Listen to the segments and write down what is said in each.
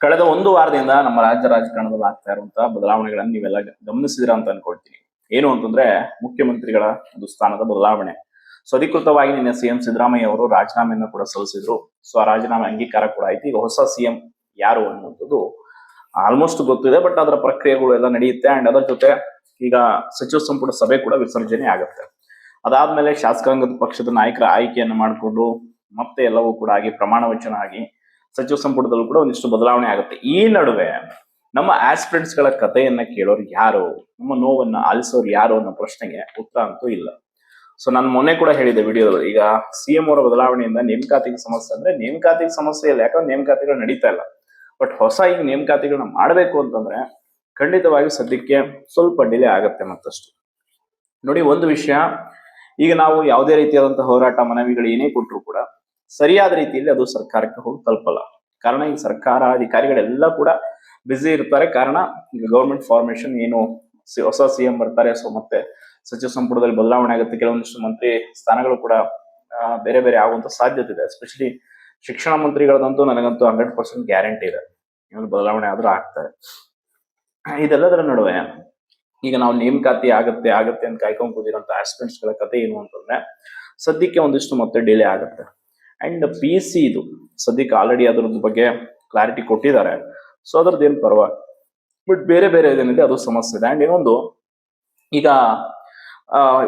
ಕಳೆದ ಒಂದು ವಾರದಿಂದ ನಮ್ಮ ರಾಜ್ಯ ರಾಜಕಾರಣದಲ್ಲಿ ಆಗ್ತಾ ಇರುವಂತಹ ಬದಲಾವಣೆಗಳನ್ನು ನೀವೆಲ್ಲ ಗಮನಿಸಿದಿರ ಅಂತ ಅನ್ಕೊಳ್ತೀನಿ. ಏನು ಅಂತಂದ್ರೆ ಮುಖ್ಯಮಂತ್ರಿಗಳ ಒಂದು ಸ್ಥಾನದ ಬದಲಾವಣೆ. ಸೊ ಅಧಿಕೃತವಾಗಿ ನಿನ್ನೆ ಸಿಎಂ ಸಿದ್ದರಾಮಯ್ಯ ಅವರು ರಾಜೀನಾಮೆಯನ್ನು ಕೂಡ ಸಲ್ಲಿಸಿದ್ರು. ಸೊ ಆ ರಾಜೀನಾಮೆ ಅಂಗೀಕಾರ ಕೂಡ ಆಯ್ತು. ಈಗ ಹೊಸ ಸಿಎಂ ಯಾರು ಅನ್ನುವಂಥದ್ದು ಆಲ್ಮೋಸ್ಟ್ ಗೊತ್ತಿದೆ, ಬಟ್ ಅದರ ಪ್ರಕ್ರಿಯೆಗಳು ಎಲ್ಲ ನಡೆಯುತ್ತೆ. ಅಂಡ್ ಅದರ ಜೊತೆ ಈಗ ಸಚಿವ ಸಂಪುಟ ಸಭೆ ಕೂಡ ವಿಸರ್ಜನೆ ಆಗುತ್ತೆ. ಅದಾದ್ಮೇಲೆ ಶಾಸಕಾಂಗದ ಪಕ್ಷದ ನಾಯಕರ ಆಯ್ಕೆಯನ್ನು ಮಾಡಿಕೊಂಡು ಮತ್ತೆ ಎಲ್ಲವೂ ಕೂಡ ಆಗಿ ಪ್ರಮಾಣ ವಚನ ಆಗಿ ಸಚಿವ ಸಂಪುಟದಲ್ಲೂ ಕೂಡ ಒಂದಿಷ್ಟು ಬದಲಾವಣೆ ಆಗುತ್ತೆ. ಈ ನಡುವೆ ನಮ್ಮ ಆಸ್ಪಿರೆಂಟ್ಸ್ ಗಳ ಕಥೆಯನ್ನ ಕೇಳೋರು ಯಾರು, ನಮ್ಮ ನೋವನ್ನ ಆಲಿಸೋರು ಯಾರು ಅನ್ನೋ ಪ್ರಶ್ನೆಗೆ ಉತ್ತರ ಅಂತೂ ಇಲ್ಲ. ಸೊ ನಾನು ಮೊನ್ನೆ ಕೂಡ ಹೇಳಿದೆ ವಿಡಿಯೋದಲ್ಲಿ, ಈಗ ಸಿಎಂ ಅವರ ಬದಲಾವಣೆಯಿಂದ ನೇಮಕಾತಿಗೆ ಸಮಸ್ಯೆ ಅಂದ್ರೆ ನೇಮಕಾತಿಗೆ ಸಮಸ್ಯೆ ಇಲ್ಲ, ಯಾಕಂದ್ರೆ ನೇಮಕಾತಿಗಳು ನಡೀತಾ ಇಲ್ಲ. ಬಟ್ ಹೊಸ ಈಗ ನೇಮಕಾತಿಗಳನ್ನ ಮಾಡಬೇಕು ಅಂತಂದ್ರೆ ಖಂಡಿತವಾಗಿ ಸದ್ಯಕ್ಕೆ ಸ್ವಲ್ಪ ಡಿಲೇ ಆಗತ್ತೆ ಮತ್ತಷ್ಟು. ನೋಡಿ, ಒಂದು ವಿಷಯ, ಈಗ ನಾವು ಯಾವುದೇ ರೀತಿಯಾದಂತಹ ಹೋರಾಟ ಮನವಿಗಳು ಏನೇ ಕೊಟ್ಟರು ಕೂಡ ಸರಿಯಾದ ರೀತಿಯಲ್ಲಿ ಅದು ಸರ್ಕಾರಕ್ಕೆ ಹೋಗಿ ತಲುಪಲ್ಲ. ಕಾರಣ ಈ ಸರ್ಕಾರ ಅಧಿಕಾರಿಗಳೆಲ್ಲ ಕೂಡ ಬ್ಯುಸಿ ಇರ್ತಾರೆ. ಕಾರಣ ಈಗ ಗೌರ್ಮೆಂಟ್ ಫಾರ್ಮೇಶನ್ ಏನು ಹೊಸ ಸಿಎಂ ಬರ್ತಾರೆ, ಸೊ ಮತ್ತೆ ಸಚಿವ ಸಂಪುಟದಲ್ಲಿ ಬದಲಾವಣೆ ಆಗುತ್ತೆ. ಕೆಲವೊಂದಿಷ್ಟು ಮಂತ್ರಿ ಸ್ಥಾನಗಳು ಕೂಡ ಬೇರೆ ಬೇರೆ ಆಗುವಂತ ಸಾಧ್ಯತೆ ಇದೆ. ಎಸ್ಪೆಷಲಿ ಶಿಕ್ಷಣ ಮಂತ್ರಿಗಳದಂತೂ ನನಗಂತೂ 100% ಗ್ಯಾರಂಟಿ ಇದೆ, ಇನ್ನೊಂದು ಬದಲಾವಣೆ ಆದ್ರೂ ಆಗ್ತಾರೆ. ಇದೆಲ್ಲದರ ನಡುವೆ ಈಗ ನಾವು ನೇಮಕಾತಿ ಆಗತ್ತೆ ಅಂತ ಕಾಯ್ಕೊಂಡ್ ಕೂದಿರೋಂಥ ಆಸ್ಪಿರೆಂಟ್ಸ್ ಗಳ ಕತೆ ಏನು ಅಂತಂದ್ರೆ ಸದ್ಯಕ್ಕೆ ಒಂದಿಷ್ಟು ಮತ್ತೆ ಡಿಲೇ ಆಗುತ್ತೆ. ಅಂಡ್ PC ಇದು ಸದ್ಯಕ್ಕೆ ಆಲ್ರೆಡಿ ಅದ್ರದ್ದು ಬಗ್ಗೆ ಕ್ಲಾರಿಟಿ ಕೊಟ್ಟಿದ್ದಾರೆ. ಸೊ ಅದ್ರದ್ದು ಏನು ಪರವಾಗಿ, ಬಟ್ ಬೇರೆ ಏನಿದೆ ಅದು ಸಮಸ್ಯೆ ಇದೆ. ಅಂಡ್ ಇನ್ನೊಂದು, ಈಗ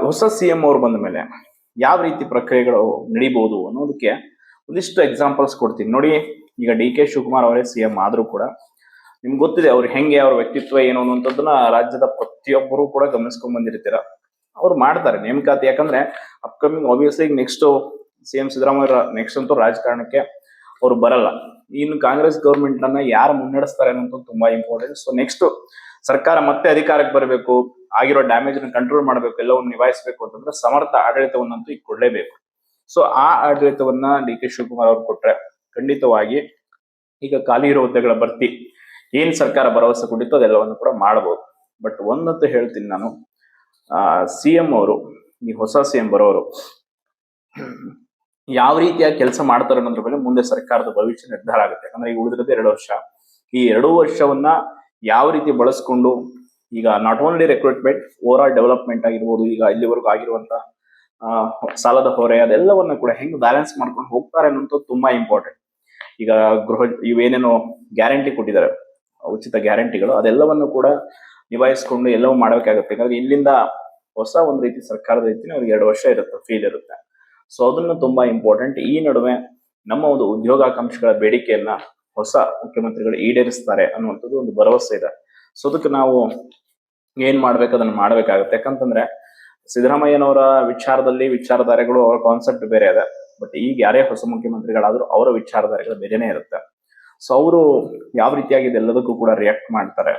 ಹೊಸ ಸಿಎಂ ಅವ್ರು ಬಂದ ಮೇಲೆ ಯಾವ ರೀತಿ ಪ್ರಕ್ರಿಯೆಗಳು ನಡೀಬಹುದು ಅನ್ನೋದಕ್ಕೆ ಒಂದಿಷ್ಟು ಎಕ್ಸಾಂಪಲ್ಸ್ ಕೊಡ್ತೀನಿ ನೋಡಿ. ಈಗ DK ಶಿವಕುಮಾರ್ ಅವರೇ ಸಿಎಂ ಆದ್ರೂ ಕೂಡ ನಿಮ್ಗೆ ಗೊತ್ತಿದೆ ಅವ್ರು ಹೆಂಗೆ, ಅವ್ರ ವ್ಯಕ್ತಿತ್ವ ಏನು ಅನ್ನುವಂಥದ್ದನ್ನ ರಾಜ್ಯದ ಪ್ರತಿಯೊಬ್ಬರು ಕೂಡ ಗಮನಿಸ್ಕೊಂಡ್ ಬಂದಿರ್ತೀರ. ಅವ್ರು ಮಾಡ್ತಾರೆ ನೇಮಕಾತಿ, ಯಾಕಂದ್ರೆ upcoming obviously next CM Siddaramaiah next ಅಂತೂ ರಾಜಕಾರಣಕ್ಕೆ ಅವ್ರು ಬರಲ್ಲ. ಇನ್ನು ಕಾಂಗ್ರೆಸ್ ಗೌರ್ಮೆಂಟ್ ಅನ್ನ ಯಾರು ಮುನ್ನಡೆಸ್ತಾರೆ ಅನ್ನೋದು ತುಂಬಾ ಇಂಪಾರ್ಟೆಂಟ್. ಸೊ ನೆಕ್ಸ್ಟ್ ಸರ್ಕಾರ ಮತ್ತೆ ಅಧಿಕಾರಕ್ಕೆ ಬರಬೇಕು, ಆಗಿರೋ ಡ್ಯಾಮೇಜ್ ನ ಕಂಟ್ರೋಲ್ ಮಾಡಬೇಕು, ಎಲ್ಲವನ್ನು ನಿಭಾಯಿಸಬೇಕು ಅಂತಂದ್ರೆ ಸಮರ್ಥ ಆಡಳಿತವನ್ನಂತೂ ಈಗ ಕೊಡ್ಲೇಬೇಕು. ಸೊ ಆ ಆಡಳಿತವನ್ನ DK ಶಿವಕುಮಾರ್ ಅವ್ರು ಕೊಟ್ರೆ ಖಂಡಿತವಾಗಿ ಈಗ ಖಾಲಿ ಇರೋ ಹುದ್ದೆಗಳ ಭರ್ತಿ ಏನ್ ಸರ್ಕಾರ ಭರವಸೆ ಕೊಟ್ಟಿತ್ತು ಅದೆಲ್ಲವನ್ನು ಕೂಡ ಮಾಡಬಹುದು. ಬಟ್ ಒಂದಂತೂ ಹೇಳ್ತೀನಿ ನಾನು, ಸಿಎಂ ಅವರು, ಈ ಹೊಸ ಸಿಎಂ ಬರೋರು ಯಾವ ರೀತಿಯ ಕೆಲಸ ಮಾಡ್ತಾರೆ ಅನ್ನೋದ್ರ ಮೇಲೆ ಮುಂದೆ ಸರ್ಕಾರದ ಭವಿಷ್ಯ ನಿರ್ಧಾರ ಆಗುತ್ತೆ. ಯಾಕಂದ್ರೆ ಈಗ ಉಳಿದಿರೋದು 2 ವರ್ಷ. ಈ 2 ವರ್ಷವನ್ನ ಯಾವ ರೀತಿ ಬಳಸ್ಕೊಂಡು ಈಗ not only recruitment, over all development ಆಗಿರ್ಬೋದು, ಈಗ ಇಲ್ಲಿವರೆಗೂ ಆಗಿರುವಂತ ಸಾಲದ ಹೊರೆ ಅದೆಲ್ಲವನ್ನ ಕೂಡ ಹೆಂಗ್ ಬ್ಯಾಲೆನ್ಸ್ ಮಾಡ್ಕೊಂಡು ಹೋಗ್ತಾರೆ ಅನ್ನೋದು ತುಂಬಾ ಇಂಪಾರ್ಟೆಂಟ್. ಈಗ ಇವೇನೇನೋ ಗ್ಯಾರಂಟಿ ಕೊಟ್ಟಿದ್ದಾರೆ, ಉಚಿತ ಗ್ಯಾರಂಟಿಗಳು, ಅದೆಲ್ಲವನ್ನು ಕೂಡ ನಿಭಾಯಿಸ್ಕೊಂಡು ಎಲ್ಲವೂ ಮಾಡ್ಬೇಕಾಗುತ್ತೆ. ಯಾಕಂದ್ರೆ ಇಲ್ಲಿಂದ ಹೊಸ ಒಂದು ರೀತಿ ಸರ್ಕಾರದ ರೀತಿ ಅವ್ರಿಗೆ 2 ವರ್ಷ ಇರುತ್ತೆ, ಫೀಲ್ ಇರುತ್ತೆ. ಸೊ ಅದನ್ನು ತುಂಬಾ ಇಂಪಾರ್ಟೆಂಟ್. ಈ ನಡುವೆ ನಮ್ಮ ಒಂದು ಉದ್ಯೋಗಾಕಾಂಕ್ಷಿಗಳ ಬೇಡಿಕೆಯನ್ನ ಹೊಸ ಮುಖ್ಯಮಂತ್ರಿಗಳು ಈಡೇರಿಸ್ತಾರೆ ಅನ್ನುವಂಥದ್ದು ಒಂದು ಭರವಸೆ ಇದೆ. ಸೊ ಅದಕ್ಕೆ ನಾವು ಏನ್ ಮಾಡ್ಬೇಕು ಅದನ್ನ ಮಾಡ್ಬೇಕಾಗುತ್ತೆ. ಯಾಕಂತಂದ್ರೆ ಸಿದ್ದರಾಮಯ್ಯನವರ ವಿಚಾರಧಾರೆಗಳು, ಅವರ ಕಾನ್ಸೆಪ್ಟ್ ಬೇರೆ ಇದೆ. ಬಟ್ ಈಗ ಯಾರೇ ಹೊಸ ಮುಖ್ಯಮಂತ್ರಿಗಳಾದ್ರೂ ಅವರ ವಿಚಾರಧಾರೆಗಳು ಬೇರೆನೇ ಇರುತ್ತೆ. ಸೊ ಅವರು ಯಾವ ರೀತಿಯಾಗಿ ಇದೆಲ್ಲದಕ್ಕೂ ಕೂಡ ರಿಯಾಕ್ಟ್ ಮಾಡ್ತಾರೆ,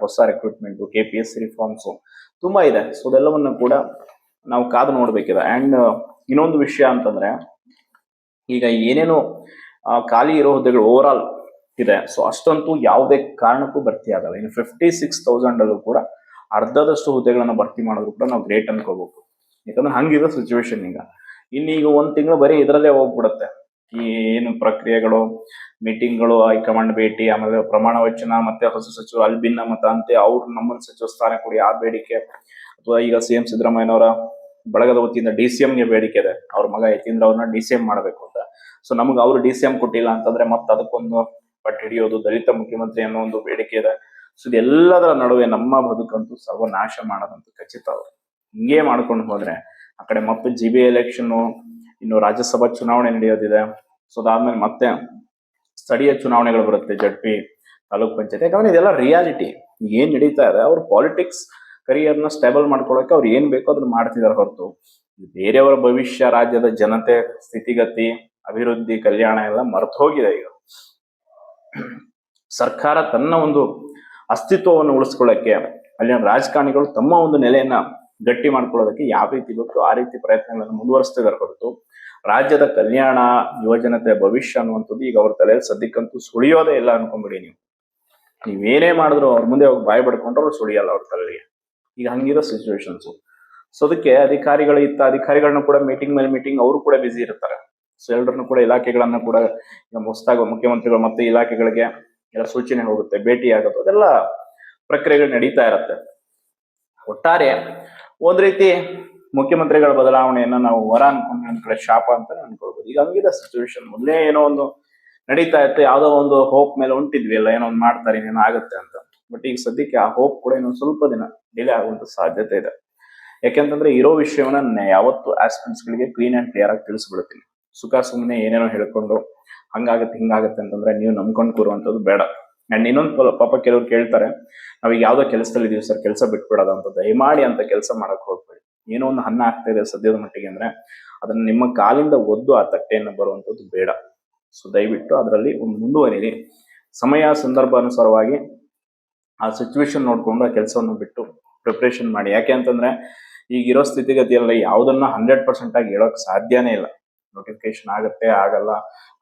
ಹೊಸ ರಿಕ್ರೂಟ್ಮೆಂಟ್, KPSC ರಿಫಾರ್ಮ್ಸ್ ತುಂಬಾ ಇದೆ. ಸೊ ಅದೆಲ್ಲವನ್ನ ಕೂಡ ನಾವು ಕಾದು ನೋಡ್ಬೇಕಿದೆ. ಅಂಡ್ ಇನ್ನೊಂದು ವಿಷಯ ಅಂತಂದ್ರೆ, ಈಗ ಏನೇನು ಖಾಲಿ ಇರೋ ಹುದ್ದೆಗಳು ಓವರ್ ಆಲ್ ಇದೆ, ಸೊ ಅಷ್ಟಂತೂ ಯಾವುದೇ ಕಾರಣಕ್ಕೂ ಭರ್ತಿ ಆಗಲ್ಲ. ಇನ್ನು 56,000 ಅಲ್ಲೂ ಕೂಡ ಅರ್ಧದಷ್ಟು ಹುದ್ದೆಗಳನ್ನ ಭರ್ತಿ ಮಾಡಿದ್ರು ಕೂಡ ನಾವು ಗ್ರೇಟ್ ಅನ್ಕೋಬೇಕು. ಯಾಕಂದ್ರೆ ಹಂಗಿರೋ ಸಿಚುವೇಶನ್. ಈಗ 1 ತಿಂಗಳು ಬರೀ ಇದರಲ್ಲೇ ಹೋಗ್ಬಿಡುತ್ತೆ. ಈ ಏನು ಪ್ರಕ್ರಿಯೆಗಳು, ಮೀಟಿಂಗ್ಗಳು, ಹೈಕಮಾಂಡ್ ಭೇಟಿ, ಆಮೇಲೆ ಪ್ರಮಾಣ ವಚನ, ಮತ್ತೆ ಹೊಸ ಸಚಿವರು ಅಲ್ಲಿ ಭಿನ್ನ ಮತ ಅಂತೆ, ಅವ್ರು ನಮ್ಮನ್ನ ಸಚಿವ ಸ್ಥಾನ ಕೊಡಿ ಆ ಬೇಡಿಕೆ, ಅಥವಾ ಈಗ ಸಿಎಂ ಸಿದ್ದರಾಮಯ್ಯನವರ ಬಳಗದ ವತಿಯಿಂದ DCM ಗೆ ಬೇಡಿಕೆ ಇದೆ, ಅವ್ರ ಮಗ ಯತೀಂದ್ರ ಅವ್ರನ್ನ DCM ಮಾಡಬೇಕು ಅಂತ. ಸೊ ನಮ್ಗೆ ಅವ್ರು DCM ಕೊಟ್ಟಿಲ್ಲ ಅಂತಂದ್ರೆ ಮತ್ತೆ ಅದಕ್ಕೊಂದು ಪಟ್ಟು ಹಿಡಿಯೋದು, ದಲಿತ ಮುಖ್ಯಮಂತ್ರಿ ಅನ್ನೋ ಒಂದು ಬೇಡಿಕೆ ಇದೆ. ಸೊ ಇದೆಲ್ಲದರ ನಡುವೆ ನಮ್ಮ ಬದುಕಂತೂ ಸರ್ವನಾಶ ಮಾಡೋದಂತೂ ಖಚಿತ. ಅವರು ಹಿಂಗೇ ಮಾಡ್ಕೊಂಡು ಹೋದ್ರೆ ಆ ಕಡೆ ಮತ್ತೆ GB ಎಲೆಕ್ಷನ್, ಇನ್ನು ರಾಜ್ಯಸಭಾ ಚುನಾವಣೆ ನಡೆಯೋದಿದೆ. ಸೊ ಅದಾದ್ಮೇಲೆ ಮತ್ತೆ ಸ್ಥಳೀಯ ಚುನಾವಣೆಗಳು ಬರುತ್ತೆ, ZP, ತಾಲೂಕ್ ಪಂಚಾಯತ್. ಯಾಕಂದ್ರೆ ಇದೆಲ್ಲ ರಿಯಾಲಿಟಿ. ಏನ್ ನಡೀತಾ ಇದೆ, ಅವ್ರ ಪಾಲಿಟಿಕ್ಸ್ ಕರಿಯರ್ನ ಸ್ಟೇಬಲ್ ಮಾಡ್ಕೊಳಕ್ಕೆ ಅವ್ರು ಏನ್ ಬೇಕೋ ಅದನ್ನ ಮಾಡ್ತಿದಾರೆ ಹೊರತು ಬೇರೆಯವರ ಭವಿಷ್ಯ, ರಾಜ್ಯದ ಜನತೆ ಸ್ಥಿತಿಗತಿ, ಅಭಿವೃದ್ಧಿ, ಕಲ್ಯಾಣ ಎಲ್ಲ ಮರೆತು ಹೋಗಿದೆ. ಈಗ ಸರ್ಕಾರ ತನ್ನ ಒಂದು ಅಸ್ತಿತ್ವವನ್ನು ಉಳಿಸ್ಕೊಳ್ಳಕ್ಕೆ, ಅಲ್ಲಿನ ರಾಜಕಾರಣಿಗಳು ತಮ್ಮ ಒಂದು ನೆಲೆಯನ್ನ ಗಟ್ಟಿ ಮಾಡ್ಕೊಳ್ಳೋದಕ್ಕೆ ಯಾವ ರೀತಿ ಗೊತ್ತು ಆ ರೀತಿ ಪ್ರಯತ್ನಗಳನ್ನು ಮುಂದುವರಿಸ್ತಿದಾರೆ ಹೊರತು ರಾಜ್ಯದ ಕಲ್ಯಾಣ, ಯುವಜನತೆ ಭವಿಷ್ಯ ಅನ್ನುವಂಥದ್ದು ಈಗ ಅವ್ರ ತಲೆಯಲ್ಲಿ ಸದ್ಯಕ್ಕಂತೂ ಸುಳಿಯೋದೇ ಇಲ್ಲ ಅನ್ಕೊಂಡ್ಬಿಡಿ. ನೀವೇನೇ ಮಾಡಿದ್ರು ಅವ್ರ ಮುಂದೆ ಹೋಗಿ ಬಾಯಿ ಬಡ್ಕೊಂಡ್ರೆ ಅವ್ರು ಸುಳಿಯಲ್ಲ ಅವ್ರ ತಲೆಗೆ. ಈಗ ಹಂಗಿರೋ ಸಿಚುವೇಶನ್ಸ್. ಸೊ ಅದಕ್ಕೆ ಅಧಿಕಾರಿಗಳನ್ನ ಕೂಡ ಮೀಟಿಂಗ್ ಮೇಲೆ ಮೀಟಿಂಗ್ ಅವರು ಕೂಡ ಬಿಸಿ ಇರ್ತಾರೆ. ಸೊ ಎಲ್ಲರನ್ನು ಕೂಡ ಇಲಾಖೆಗಳನ್ನ ಕೂಡ ಈಗ ಹೊಸದಾಗಿ ಮುಖ್ಯಮಂತ್ರಿಗಳು ಮತ್ತೆ ಇಲಾಖೆಗಳಿಗೆ ಎಲ್ಲ ಸೂಚನೆ ಹೋಗುತ್ತೆ, ಭೇಟಿ ಆಗೋದು, ಅದೆಲ್ಲ ಪ್ರಕ್ರಿಯೆಗಳು ನಡೀತಾ ಇರತ್ತೆ. ಒಟ್ಟಾರೆ ಒಂದ್ ರೀತಿ ಮುಖ್ಯಮಂತ್ರಿಗಳ ಬದಲಾವಣೆಯನ್ನ ನಾವು ವರ ಅನ್ಕೊಂಡ್ರೆ ಒಂದ್ ಕಡೆ ಶಾಪ ಅಂತ ಅನ್ಕೊಳ್ಬೋದು. ಈಗ ಹಂಗಿದೆ ಸಿಚುವೇಶನ್. ಮೊದಲೇ ಏನೋ ಒಂದು ನಡೀತಾ ಇತ್ತು, ಯಾವ್ದೋ ಒಂದು ಹೋಪ್ ಮೇಲೆ ಹೊಂಟಿದ್ವಿ, ಎಲ್ಲ ಏನೋ ಒಂದು ಮಾಡ್ತಾರೆ, ಇನ್ನೇನೋ ಆಗುತ್ತೆ ಅಂತ. ಬಟ್ ಈಗ ಸದ್ಯಕ್ಕೆ ಆ ಹೋಪ್ ಕೂಡ ಇನ್ನೊಂದು ಸ್ವಲ್ಪ ದಿನ ಡಿಲೇ ಆಗುವಂತ ಸಾಧ್ಯತೆ ಇದೆ. ಯಾಕೆಂತಂದ್ರೆ ಇರೋ ವಿಷಯವನ್ನ ಯಾವತ್ತು ಆಸ್ಪಿರೆಂಟ್ಸ್ ಗಳಿಗೆ ಕ್ಲೀನ್ ಅಂಡ್ ಕ್ಲಿಯರ್ ಆಗಿ ತಿಳಿಸ್ಬಿಡ್ತೀನಿ. ಸುಖ ಸುಮ್ಮನೆ ಏನೇನೋ ಹೇಳ್ಕೊಂಡು ಹಂಗಾಗತ್ತೆ ಹಿಂಗಾಗತ್ತೆ ಅಂತಂದ್ರೆ ನೀವು ನಂಬ್ಕೊಂಡು ಕೂರುವಂತದ್ದು ಬೇಡ. ಅಂಡ್ ಇನ್ನೊಂದು ಪಾಪ ಕೆಲವ್ರು ಕೇಳ್ತಾರೆ, ನಾವೀಗ ಯಾವ್ದೋ ಕೆಲಸದಲ್ಲಿ ಇದೀವಿ ಸರ್, ಕೆಲಸ ಬಿಟ್ಬಿಡೋದ ಅಂತ. ದಯಮಾಡಿ ಅಂತ ಕೆಲಸ ಮಾಡಕ್ ಹೋಗ್ಬೇಡಿ. ಏನೋ ಒಂದು ಅನ್ನ ಆಗ್ತಾ ಇದೆ ಸದ್ಯದ ಮಟ್ಟಿಗೆ ಅಂದ್ರೆ ಅದನ್ನ ನಿಮ್ಮ ಕಾಲಿಂದ ಒದ್ದು ಆ ತಟ್ಟೆಯನ್ನು ಬರುವಂತದ್ದು ಬೇಡ. ಸೊ ದಯವಿಟ್ಟು ಅದರಲ್ಲಿ ಒಂದು ಮುಂದುವರಿರಿ. ಸಮಯ ಸಂದರ್ಭ ಅನುಸಾರವಾಗಿ ಆ ಸಿಚುವೇಶನ್ ನೋಡ್ಕೊಂಡು ಆ ಕೆಲಸವನ್ನು ಬಿಟ್ಟು ಪ್ರಿಪ್ರೇಷನ್ ಮಾಡಿ. ಯಾಕೆ ಅಂತಂದ್ರೆ ಈಗಿರೋ ಸ್ಥಿತಿಗತಿಯಲ್ಲಿ ಯಾವುದನ್ನ 100% ಆಗಿ ಹೇಳೋಕ್ ಸಾಧ್ಯನೇ ಇಲ್ಲ. ನೋಟಿಫಿಕೇಶನ್ ಆಗತ್ತೆ, ಆಗಲ್ಲ,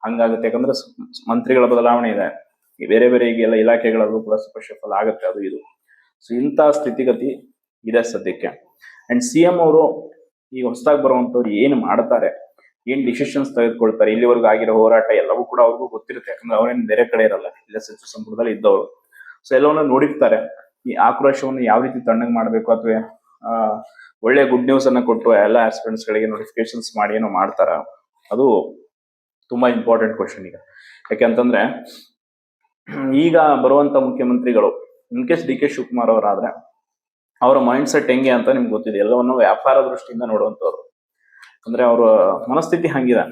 ಹಂಗಾಗುತ್ತೆ. ಯಾಕಂದ್ರೆ ಮಂತ್ರಿಗಳ ಬದಲಾವಣೆ ಇದೆ, ಬೇರೆ ಬೇರೆ ಈಗೆಲ್ಲ ಇಲಾಖೆಗಳಲ್ಲೂ ಕೂಡ ಸ್ವಲ್ಪ ಶಫಲ್ ಆಗುತ್ತೆ, ಅದು ಇದು. ಸೊ ಇಂಥ ಸ್ಥಿತಿಗತಿ ಇದೆ ಸದ್ಯಕ್ಕೆ. ಅಂಡ್ CM ಅವರು ಈಗ ಹೊಸದಾಗಿ ಬರುವಂತವ್ರು ಏನ್ ಮಾಡ್ತಾರೆ, ಏನ್ ಡಿಸಿಷನ್ಸ್ ತೆಗೆದುಕೊಳ್ತಾರೆ, ಇಲ್ಲಿವರೆಗೂ ಆಗಿರೋ ಹೋರಾಟ ಎಲ್ಲವೂ ಕೂಡ ಅವ್ರಿಗೂ ಗೊತ್ತಿರುತ್ತೆ. ಯಾಕಂದ್ರೆ ಅವ್ರೇನು ಬೇರೆ ಕಡೆ ಇರಲ್ಲ, ಇಲ್ಲ ಸಚಿವ ಸಂಪುಟದಲ್ಲಿ ಇದ್ದವರು. ಸೊ ಎಲ್ಲವನ್ನ ನೋಡಿರ್ತಾರೆ. ಈ ಆಕ್ರೋಶವನ್ನು ಯಾವ ರೀತಿ ತಣ್ಣಗೆ ಮಾಡ್ಬೇಕು, ಅಥವಾ ಒಳ್ಳೆ ಗುಡ್ ನ್ಯೂಸ್ ಅನ್ನ ಕೊಟ್ಟು ಎಲ್ಲ ಆಸ್ಪಿರೆಂಟ್ಸ್ ಗಳಿಗೆ ನೋಟಿಫಿಕೇಶನ್ಸ್ ಮಾಡಿ ಏನೋ ಮಾಡ್ತಾರ, ಅದು ತುಂಬಾ ಇಂಪಾರ್ಟೆಂಟ್ ಕ್ವಶನ್ ಈಗ. ಯಾಕೆಂತಂದ್ರೆ ಈಗ ಬರುವಂತ ಮುಖ್ಯಮಂತ್ರಿಗಳು ಇನ್ ಕೇಸ್ DK ಶಿವಕುಮಾರ್ ಅವರಾದ್ರೆ ಅವರ ಮೈಂಡ್ ಸೆಟ್ ಹೆಂಗೆ ಅಂತ ನಿಮ್ಗೆ ಗೊತ್ತಿದೆ. ಎಲ್ಲವನ್ನು ವ್ಯಾಪಾರ ದೃಷ್ಟಿಯಿಂದ ನೋಡುವಂತವ್ರು. ಅಂದ್ರೆ ಅವರ ಮನಸ್ಥಿತಿ ಹಂಗಿದೆ.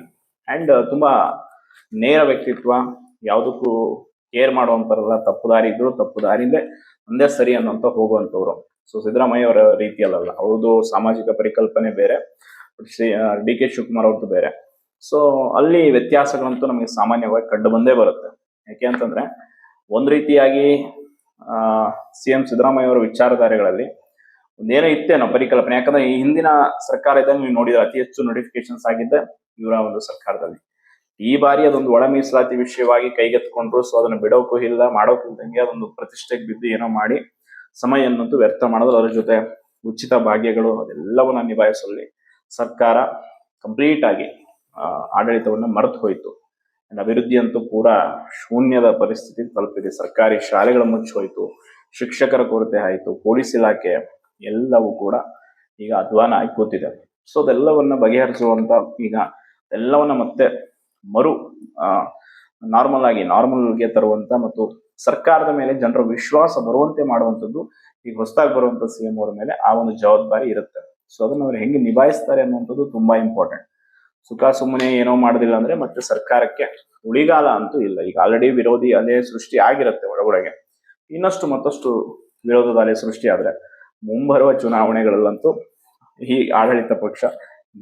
ಅಂಡ್ ತುಂಬಾ ನೇರ ವ್ಯಕ್ತಿತ್ವ, ಯಾವುದಕ್ಕೂ ಕೇರ್ ಮಾಡುವಂತಾರಲ್ಲ. ತಪ್ಪು ದಾರಿ ಇದ್ರು ತಪ್ಪು ದಾರಿಯಿಂದೇ ಒಂದೇ ಸರಿ ಅನ್ನೋಂತ ಹೋಗುವಂತವ್ರು. ಸೊ ಸಿದ್ದರಾಮಯ್ಯ ಅವರ ರೀತಿಯಲ್ಲ, ಅವ್ರದ್ದು ಸಾಮಾಜಿಕ ಪರಿಕಲ್ಪನೆ ಬೇರೆ, DK ಶಿವಕುಮಾರ್ ಅವ್ರದ್ದು ಬೇರೆ. ಸೊ ಅಲ್ಲಿ ವ್ಯತ್ಯಾಸಗಳಂತೂ ನಮಗೆ ಸಾಮಾನ್ಯವಾಗಿ ಕಂಡು ಬಂದೇ ಬರುತ್ತೆ. ಯಾಕೆ ಅಂತಂದ್ರೆ ಒಂದ್ ರೀತಿಯಾಗಿ CM ಸಿದ್ದರಾಮಯ್ಯ ಅವರ ವಿಚಾರಧಾರೆಗಳಲ್ಲಿ ಒಂದೇನೋ ಇತ್ತೇನೋ ಪರಿಕಲ್ಪನೆ. ಯಾಕಂದ್ರೆ ಈ ಹಿಂದಿನ ಸರ್ಕಾರ ಇದ್ದಂಗೆ ನೀವು ನೋಡಿದ್ರೆ ಅತಿ ಹೆಚ್ಚು ನೋಟಿಫಿಕೇಶನ್ಸ್ ಆಗಿದ್ದೆ ಇವರ ಒಂದು ಸರ್ಕಾರದಲ್ಲಿ. ಈ ಬಾರಿ ಅದೊಂದು ಒಳ ಮೀಸಲಾತಿ ವಿಷಯವಾಗಿ ಕೈಗೆತ್ಕೊಂಡ್ರು. ಸೊ ಅದನ್ನ ಬಿಡೋಕು ಇಲ್ಲ, ಮಾಡೋಕು ಇಲ್ದಂಗೆ ಅದೊಂದು ಪ್ರತಿಷ್ಠೆಗೆ ಬಿದ್ದು ಏನೋ ಮಾಡಿ ಸಮಯ ಅನ್ನೋದು ವ್ಯರ್ಥ ಮಾಡೋದು. ಅದ್ರ ಜೊತೆ ಉಚಿತ ಭಾಗ್ಯಗಳು ಅದೆಲ್ಲವನ್ನ ನಿಭಾಯಿಸಲಿ ಸರ್ಕಾರ ಕಂಪ್ಲೀಟ್ ಆಗಿ ಆಡಳಿತವನ್ನ ಮರೆತು ಹೋಯ್ತು. ಅಭಿವೃದ್ಧಿ ಅಂತೂ ಪೂರಾ ಶೂನ್ಯದ ಪರಿಸ್ಥಿತಿ ತಲುಪಿದೆ. ಸರ್ಕಾರಿ ಶಾಲೆಗಳು ಮುಚ್ಚಿ ಹೋಯ್ತು, ಶಿಕ್ಷಕರ ಕೊರತೆ ಆಯ್ತು, ಪೊಲೀಸ್ ಇಲಾಖೆ ಎಲ್ಲವೂ ಕೂಡ ಈಗ ಅಧ್ವಾನ ಆಗಿ ಕೂತಿದೆ. ಸೊ ಅದೆಲ್ಲವನ್ನ ಬಗೆಹರಿಸುವಂತ ಈಗ ಎಲ್ಲವನ್ನ ಮತ್ತೆ ಮರು ನಾರ್ಮಲ್ಗೆ ತರುವಂತ ಮತ್ತು ಸರ್ಕಾರದ ಮೇಲೆ ಜನರ ವಿಶ್ವಾಸ ಬರುವಂತೆ ಮಾಡುವಂಥದ್ದು ಈಗ ಹೊಸದಾಗಿ ಬರುವಂತ CM ಅವರ ಮೇಲೆ ಆ ಒಂದು ಜವಾಬ್ದಾರಿ ಇರುತ್ತೆ. ಸೊ ಅದನ್ನ ಅವ್ರು ಹೆಂಗೆ ನಿಭಾಯಿಸ್ತಾರೆ ಅನ್ನುವಂಥದ್ದು ತುಂಬಾ ಇಂಪಾರ್ಟೆಂಟ್. ಸುಖ ಸುಮ್ಮನೆ ಏನೋ ಮಾಡೋದಿಲ್ಲ ಅಂದ್ರೆ ಮತ್ತೆ ಸರ್ಕಾರಕ್ಕೆ ಉಳಿಗಾಲ ಅಂತೂ ಇಲ್ಲ. ಈಗ ಆಲ್ರೆಡಿ ವಿರೋಧಿ ಅಲೆ ಸೃಷ್ಟಿ ಆಗಿರುತ್ತೆ ಒಳಗೊಳಗೆ. ಇನ್ನಷ್ಟು ಮತ್ತಷ್ಟು ವಿರೋಧದ ಅಲೆ ಸೃಷ್ಟಿ ಆದ್ರೆ ಮುಂಬರುವ ಚುನಾವಣೆಗಳಲ್ಲಂತೂ ಈ ಆಡಳಿತ ಪಕ್ಷ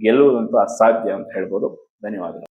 ಗೆಲ್ಲುವುದಂತೂ ಅಸಾಧ್ಯ ಅಂತ ಹೇಳ್ಬೋದು. ಧನ್ಯವಾದಗಳು.